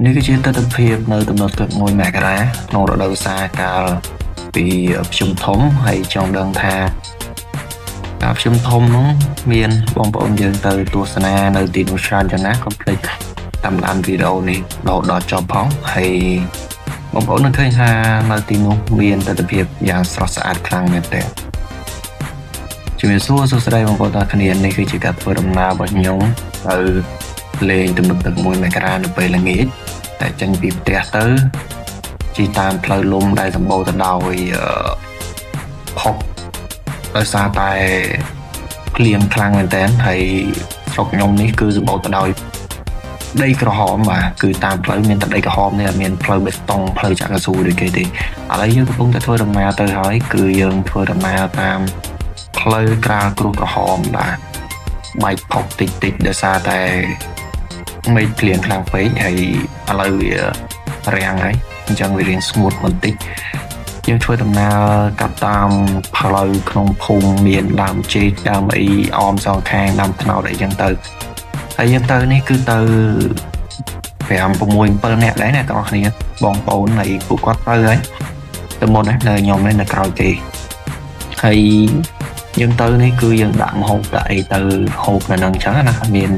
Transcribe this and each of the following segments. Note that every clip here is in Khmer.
នេះគឺជាទស្សនវិជ្ជានៅទំនប់ទឹកមួយមករាក្នុងរដូវវស្សាកាលពីភ្ជុំធំហើយចង់ដឹងថាការភ្ជុំធំនោះមានបងប្អូនយើងទៅទស្សនានៅទីនោះច្រើនយ៉ាងណាកុំភ្លេចតាមដានវីដេអូនេះដល់ចប់ផងហើយបងប្អូននឹងឃើញថានៅទីនោះមានទស្សនវិជ្ជាយ៉ាងស្រស់ស្អាតខ្លាំងមែនទែនជំរាបសួរសួស្តីបងប្អូនទាំងគ្នានេះគឺជាការធ្វើដំណើររបស់ខ្ញុំទៅលេងទំនប់ទឹកមួយមករានៅពេលល្ងាចតែចេញពីផ្ទះទៅជិះតាមផ្លូវលំដែលសម្បូរទៅដោយផុកដោយសារតែភ្លៀងខ្លាំងមែនតើហើយស្រុកខ្ញុំនេះគឺសម្បូរទៅដោយដីក្រហមបាទគឺតាមផ្លូវមានតែដីក្រហមនេះអត់មានផ្លូវបេតុងផ្លូវចាក់កៅស៊ូដូចគេទេឥឡូវយើងកំពុងតែធ្វើដំណើរទៅហើយគឺយើងធ្វើដំណើរតាមផ្លូវក្រាលគ្រួសក្រហមបាទបែកផុកតិចដោយសារតែមេឃភ្លៀងខ្លាំងពេកហើយឥឡូវវារាំងហើយអញ្ចឹងវារៀងស្ងួតបន្តិចយើងធ្វើដំណើរកាត់តាមផ្លូវក្នុងភូមិមានដើមចេកដើមអីអមសងខាងដើមត្នោតអីចឹងទៅហើយយើងទៅនេះគឺទៅ5 6 7នាក់ដែរណាបងប្អូនបងប្អូនហើយពួកគាត់ទៅហើយទៅមុនណានៅខ្ញុំនេះនៅក្រោយគេហើយយើងទៅនេះគឺយើងដាក់ម្ហូបដាក់អីទៅហូបនៅនឹងចឹងណាមាន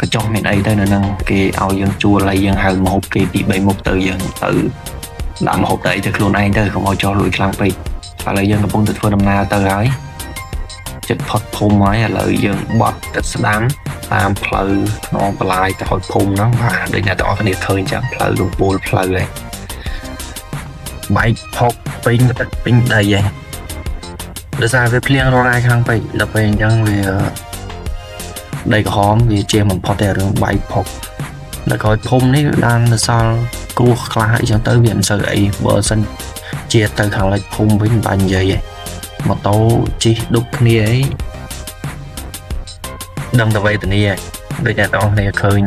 កញ្ចុះមានអីទៅនៅនឹងគេឲ្យយើងជួលហើយយើងហៅម្ហូបគេពី3មុខទៅយើងទៅដាក់ម្ហូបទៅអីទៅខ្លួនឯងទៅកុំឲ្យចោលលួចខ្លាំងពេកឥឡូវយើងកំពុងតែធ្វើដំណើរទៅហើយចិត្តផុតភូមិហើយឥឡូវយើងបត់ទៅស្ដាំតាមផ្លូវក្នុងបន្លាយទៅហត់ភូមិហ្នឹងបាទដូចអ្នកទាំងអស់គ្នាឃើញចឹងផ្លូវរំពោលផ្លូវហ្នឹងបែកផុកពេញទឹកពេញដីហ្នឹងដោយសារវាភ្លៀងរងរាយខ្លាំងពេកដល់ពេលអញ្ចឹងវាដីក្រហមវាជាបំផុតតែរឿងបែកផុកដល់ក្រោយភូមិនេះបានទៅសល់គ្រោះខ្លះអីចឹងទៅវាមិនសូវអីបើសិនជាទៅខាងលិចភូមិវិញមិនបាញ់និយាយទេម៉ូតូជិះដុបគ្នាអីដឹងតែវេទនាដូចអ្នកទាំងអស់គ្នាឃើញ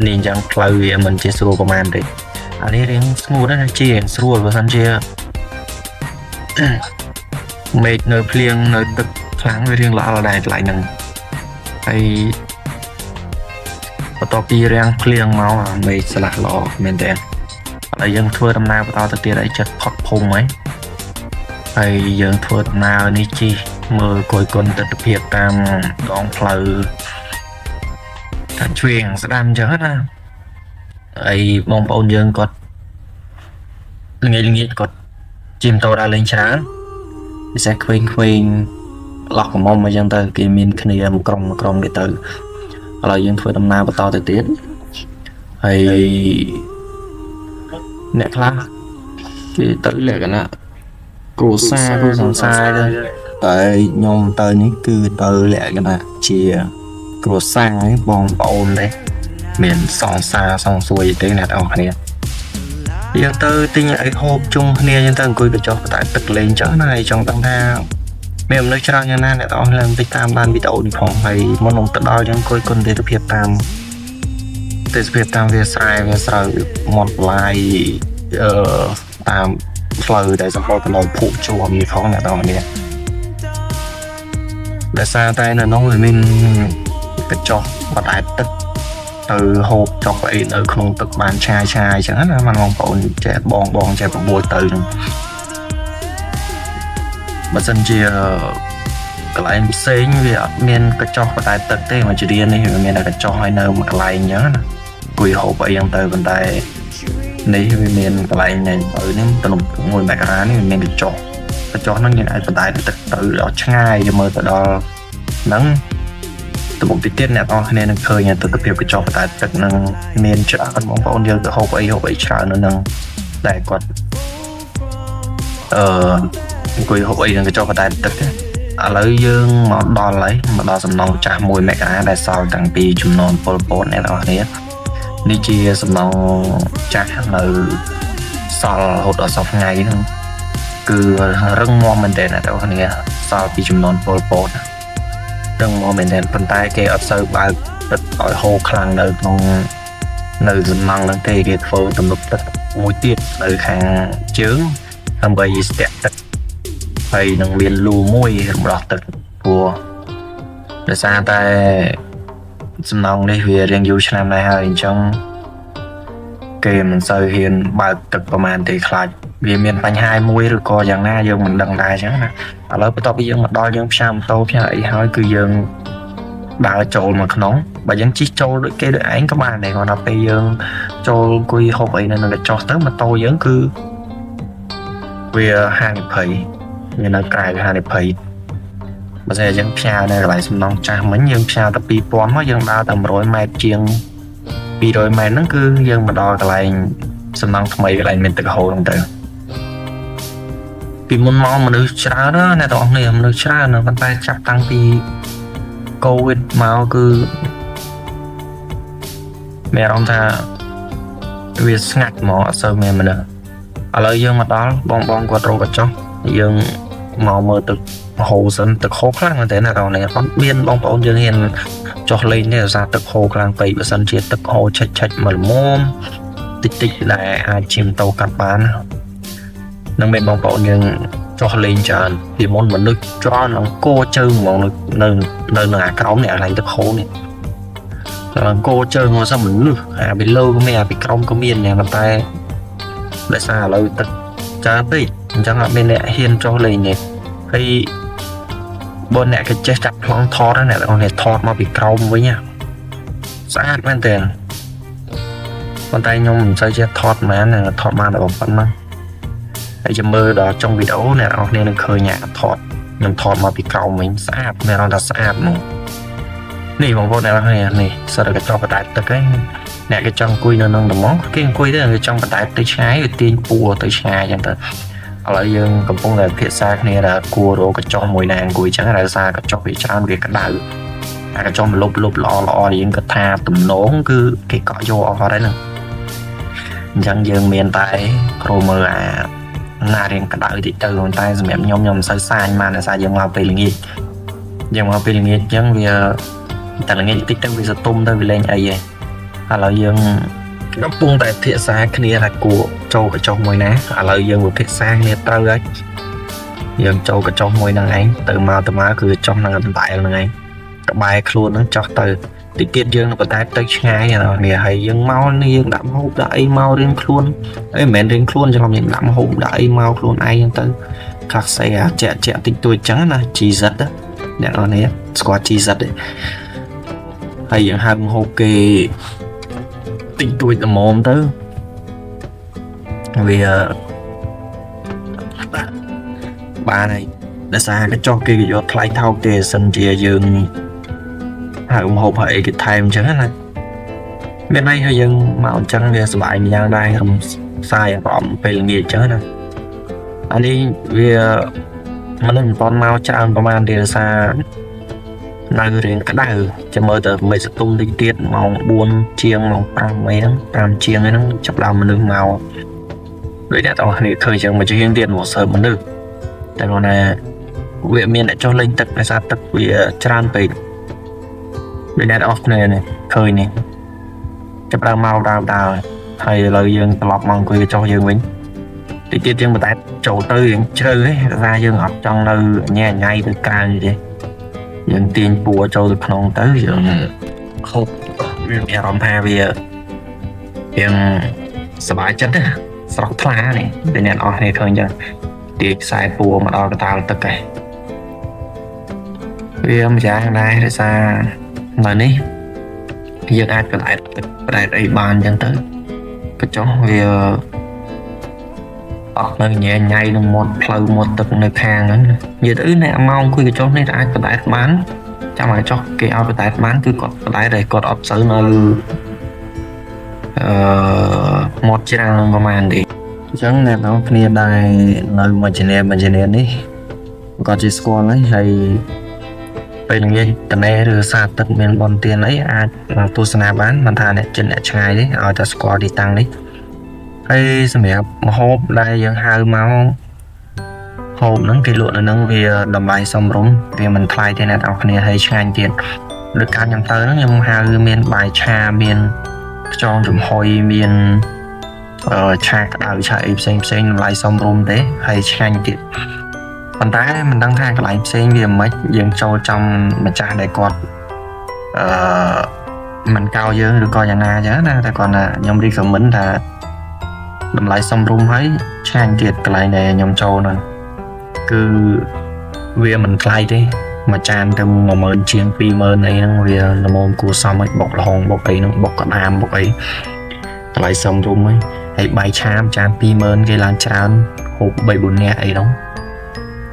នេះអញ្ចឹងផ្លូវវាមិនជាស្រួលប្រហែលទេអានេះរៀងស្ងួតណាជារៀងស្រួលបើសិនជាមេឃនៅភ្លៀងនៅទឹកខ្លាំងវារៀងល្អដែរកន្លែងហ្នឹងហើយបន្ទាប់ពីរាំងភ្លៀងមកមេឃស្លាស់ល្អមែនតើហើយយើងធ្វើដំណើរបន្តទៅទៀតឲ្យចិត្តផុតភូមិហើយយើងធ្វើដំណើរនេះជិះមើលគយគន់ទស្សនវិជ្ជាតាមដងផ្លូវខាងឆ្វេងស្ដាំអញ្ចឹងណាហើយបងប្អូនយើងគាត់ល្ងាចគាត់ជិះម៉ូតូដើរលេងច្រើនពិសេសក្មេងឡោះកំមុំអីចឹងទៅគេមានគ្នាមួយក្រុមគេទៅឥឡូវយើងធ្វើដំណើរបន្តទៅទៀតហើយអ្នកខ្លះគេទៅលក្ខណៈគ្រួសារសង្សារទៅតែខ្ញុំទៅនេះគឺទៅលក្ខណៈជាគ្រួសារបងប្អូនដែរមានសង្សារសង្សួយទេអ្នកទាំងអស់គ្នាយើងទៅទិញអីហូបជុំគ្នាចឹងទៅអង្គុយកញ្ចុះតែទឹកលេងចឹងណាហើយចង់ដឹងថាមានមនុស្សច្រើនយ៉ាងណាអ្នកទាំងអស់ឡើងតិចតាមបានវីដេអូនេះផងហើយមុននឹងទៅដល់យើងអង្គុយគុណទេសភាពតាមវាស្រែវាស្រូវមាត់បន្លាយតាមផ្លូវដែលសម្បូរទៅដោយភក់ជួមនេះផងអ្នកទាំងអស់គ្នាដោយសារតែនៅនោះវាមានកញ្ចុះបដែតទឹកទៅហូបចុកអីនៅក្នុងទឹកបានឆាយចឹងណាបងប្អូនចេះបងចេះប្របួយទៅហ្នឹងបើសិនជាកន្លែងផ្សេងវាអត់មានកញ្ចុះបដែតទឹកទេមកជ្រៀននេះវាមានតែកញ្ចុះឲ្យនៅមួយកន្លែងចឹងណាគួយហូបអីចឹងទៅប៉ុន្តែនេះវាមានកន្លែងនេះទៅនេះទំនប់មួយមករានេះវាមានកញ្ចុះហ្នឹងយើងអាចបដែតទឹកទៅដល់ឆ្ងាយយើងមើលទៅដល់ហ្នឹងទៅមុខទៀតអ្នកទាំងអស់គ្នានឹងឃើញទស្សនវិជ្ជាកញ្ចុះបដែតទឹកហ្នឹងមានច្រើនបងប្អូនយើងទៅហូបអីច្រើននៅហ្នឹងតែគាត់អង្គុយហូបអីនឹងកញ្ចុះបដែតទឹកឥឡូវយើងមកដល់សំណង់ចាស់មួយមករាដែលសល់តាំងពីជំនាន់ពលពតអ្នកទាំងអស់គ្នានេះជាសំណង់ចាស់នៅសល់រហូតដល់សប្តាហ៍ថ្ងៃហ្នឹងគឺរឹងមាំមែនទែនអ្នកទាំងអស់គ្នាសល់ពីជំនាន់ពលពតរឹងមាំមែនទែនប៉ុន្តែគេអត់សូវបើកទឹកឲ្យហូរខ្លាំងនៅក្នុងសំណង់ហ្នឹងទេគេធ្វើទំនប់ទឹកមួយទៀតនៅខាងជើងដើម្បីស្ទាក់ទឹកហើយនឹងមានលូមួយរំដោះទឹកព្រោះដោយសារតែសំណង់នេះវារៀងយូរឆ្នាំដែរហើយអញ្ចឹង គេមិនសូវហ៊ានបើកទឹកប្រហែលទេខ្លាចវាមានបញ្ហាមួយឬក៏យ៉ាងណាយើងមិនដឹងដែរអញ្ចឹងណាឥឡូវបន្ទាប់ពីយើងមកដល់យើងផ្សាយម៉ូតូផ្សាយអីហើយគឺយើងដើរចូលមកក្នុងបើយើងជិះចូលដូចគេដូចឯងក៏បានដែរគាត់ដល់ពេលយើងចូលអង្គុយហូបអីនៅនឹងកញ្ចក់ទៅម៉ូតូយើងគឺវាហានិភ័យវានៅក្រៅហានិភ័យបើស្អីយើងផ្សាយនៅកន្លែងសំណង់ចាស់មិញយើងផ្សាយតែ2000មកយើងដើរតែ100ម៉ែត្រជាង200ម៉ែត្រហ្នឹងគឺយើងមកដល់កន្លែងសំណង់ថ្មីកន្លែងមានទឹកហូរហ្នឹងទៅពីមុនមកមនុស្សច្រើនណាស់អ្នកទាំងអស់គ្នាមនុស្សច្រើនប៉ុន្តែចាប់តាំងពីកូវីដមកគឺមានអារម្មណ៍ថាវាស្ងាត់ហ្មងអត់សូវមានមនុស្សឥឡូវយើងមកដល់បងគាត់រកកញ្ចក់យើងមកមើលទឹកហូរសិនទឹកហូរខ្លាំងមែនតើណាបងនេះអត់មានបងប្អូនយើងហ៊ានចុះលេងទេដោយសារទឹកហូរខ្លាំងពេកបើសិនជាទឹកហូរឆិចមកល្មមតិចដែលអាចជិះម៉ូតូកាត់បាននឹងមានបងប្អូនយើងចុះលេងច្រើនពីមុនមនុស្សច្រើនអង្គរជើងហ្មងនៅអាក្រោមនេះកន្លែងទឹកហូរនេះអង្គរជើងមកសមនុស្សអាពីលើក៏មានអាពីក្រោមក៏មានតែប៉ុន្តែដោយសារឥឡូវទឹកច្រើនពេកអញ្ចឹងអត់មានអ្នកហ៊ានចុះលេងទេហើយបើអ្នកក៏ចេះចាប់ប្លង់ថតណាអ្នកទាំងនេះថតមកពីក្រោមវិញស្អាតមែនតើប៉ុន្តែខ្ញុំមិនសូវចេះថតមែនថតបានតែប៉ុណ្ណឹងហើយចាំមើលដល់ចុងវីដេអូអ្នកទាំងនេះនឹងឃើញអ្នកថតខ្ញុំថតមកពីក្រោមវិញស្អាតមានអារម្មណ៍ថាស្អាតហ្មងនេះបងប្អូនអ្នកទាំងនេះនេះសិតតែចោលបដែតទឹកហ្នឹងអ្នកគេចង់អង្គុយនៅនឹងត្មងគេអង្គុយទៅគេចង់បដែតទៅឆ្ងាយវាទាញពួរទៅឆ្ងាយអញ្ចឹងទៅឥឡូវយើងកំពុងតែភាសាគ្នាថាគួររកកញ្ចក់មួយណាអង្គុយអញ្ចឹងដោយសារកញ្ចក់វាច្រើនវាក្តៅអាកញ្ចក់លុបល្អយើងក៏ថាទំនងគឺគេកក់យកអស់ហើយហ្នឹងអញ្ចឹងយើងមានតែគ្រូមើលអាណារៀងក្តៅតិចទៅប៉ុន្តែសម្រាប់ខ្ញុំមិនសូវសាញបានដោយសារយើងមកពេលល្ងាចអញ្ចឹងវាតែល្ងាចតិចទៅវាសតុំទៅវាលេងអីឯងឥឡូវយើងកំពុងតែភាសាគ្នាថាគួរចូលកញ្ចក់មួយណាឥឡូវយើងវិភាសាគ្នាត្រូវហើយយើងចូលកញ្ចក់មួយហ្នឹងឯងទៅមកគឺចោះនឹងដដែលហ្នឹងឯងក្បែរខ្លួនហ្នឹងចោះទៅតិចទៀតយើងនឹងបតែទៅឆ្ងាយនេះហើយយើងមកនេះយើងដាក់ហូបដាក់អីមករៀងខ្លួនអីមិនមែនរៀងខ្លួនចាំយើងដាក់ហូបដាក់អីមកខ្លួនឯងហ្នឹងទៅខ្លះសេអាជាតិចតួចចឹងណា GZ អ្នកនរនេះស្គាល់ GZ ទេហើយយើងហៅហូបគេតិចតួចល្មមទៅវាបានហើយដោយសារកញ្ចក់គេយកថ្លៃថោកទេសិនជាយើងហៅហូបហើយគេថែមអញ្ចឹងណាមានន័យថាយើងមកអញ្ចឹងវាសុបាយម្យ៉ាងដែរខ្ញុំផ្សាយអារម្មណ៍ពេលល្ងាចអញ្ចឹងណាអានេះវាមនុស្សមិនតន់មកច្រើនប្រហែលទេដោយសារនៅរៀងក្តៅចាំមើលទៅមិនសតុំតិចទៀតម៉ោង4ជាងម៉ោង5អីហ្នឹង5ជាងអីហ្នឹងចាប់ដើមមនុស្សមកដូចអ្នកទាំងគ្នាឃើញចឹងមកជាងទៀតមកសើមនុស្សតែគាត់ថាវាមានអ្នកចុះលេងទឹកដោយសារទឹកវាច្រើនពេកដូចអ្នកអស់គ្នានេះឃើញនេះចាប់ដើមមកដើរហើយឥឡូវយើងត្រឡប់មកអង្គុយចុះយើងវិញតិចទៀតយើងបន្តចូលទៅរៀងជ្រៅហ៎ថាយើងអត់ចង់នៅញ៉ៃទៅក្រៅទេយើងទាញពួរចូលទៅក្នុងទៅយើងហូបមានអារម្មណ៍ថាវាយើងសប្បាយចិត្តណាស្រស់ថ្លានេះតែអ្នកអស់គ្នាឃើញចឹងទាញខ្សែពួរមកដល់កតាលទឹកឯងវាម្យ៉ាងដែរដោយសារនៅនេះយើងអាចបដែតអីបានចឹងទៅក៏ចុះវាអត់នៅញ៉ៃនឹងមាត់ផ្លូវមាត់ទឹកនៅខាងហ្នឹងនិយាយទៅអ្នកមកអង្គុយកញ្ចក់នេះអាចបដែតបានចាំឲ្យកញ្ចក់គេឲ្យបដែតបានគឺគាត់បដែតតែគាត់អត់សូវនៅមាត់ច្រាំងប្រហែលទេអញ្ចឹងអ្នកនរគ្នាដែរនៅមួយជំនាញនេះគាត់ជាស្គាល់ហើយពេលល្ងាចតនេឬសាទឹកមានបនទានអីអាចទស្សនាបានមិនថាអ្នកចិត្តអ្នកឆ្ងាយទេឲ្យតែស្គាល់ទីតាំងនេះហើយសម្រាប់ម្ហូបដែលយើងហៅមកហូបហ្នឹងគេលក់នៅហ្នឹងវាតម្លៃសមរម្យវាមិនថ្លៃទេអ្នកនរគ្នាហើយឆ្ងាញ់ទៀតដូចការខ្ញុំទៅហ្នឹងខ្ញុំហៅមានបាយឆាមានខ្យងចំហុយមានឆាក្តៅឆាអីផ្សេងតម្លៃសមរម្យទេហើយឆ្ងាញ់ទៀតប៉ុន្តែមិនដឹងថាកន្លែងផ្សេងវាមិនយើងចូលចំម្ចាស់ដែលគាត់ mình cao dương được coiយ៉ាងណាចឹងណាតែគាត់ថាខ្ញុំ recommend ថាតម្លៃសមរម្យហើយឆ្ងាញ់ទៀតកន្លែងដែលខ្ញុំចូលហ្នឹងគឺវាមិនថ្លៃទេមួយចានទៅ10000ជាង20000អីហ្នឹងវាល្មមគួរសមហើយបុកល្ហុងបុកអីហ្នឹងបុកក្តាមបុកអីតម្លៃសមរម្យហើយបាយឆាមចាន20000គេឡើងច្រើនហូប3-4នាក់អីហ្នឹង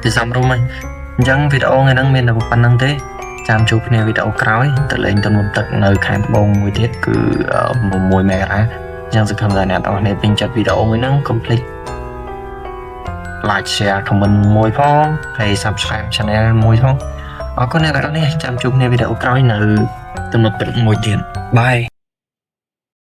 វាសមរម្យហើយអញ្ចឹងវីដេអូថ្ងៃហ្នឹងមានតែប៉ុណ្្នឹងទេចាំជួបគ្នាវីដេអូក្រោយទៅលេងទន្លំទឹកនៅខេត្តត្បូងមួយទៀតគឺ6 មេរ៉ាយ៉ាងសង្ឃឹមថាអ្នកនរគ្នាពេញចិត្តវីដេអូមួយហ្នឹងកុំភ្លេច like share comment មួយផងហើយ subscribe channel មួយផងអរគុណអ្នកនរគ្នាចាំជួបគ្នាវីដេអូក្រោយនៅទន្លំទឹកមួយទៀតបាយ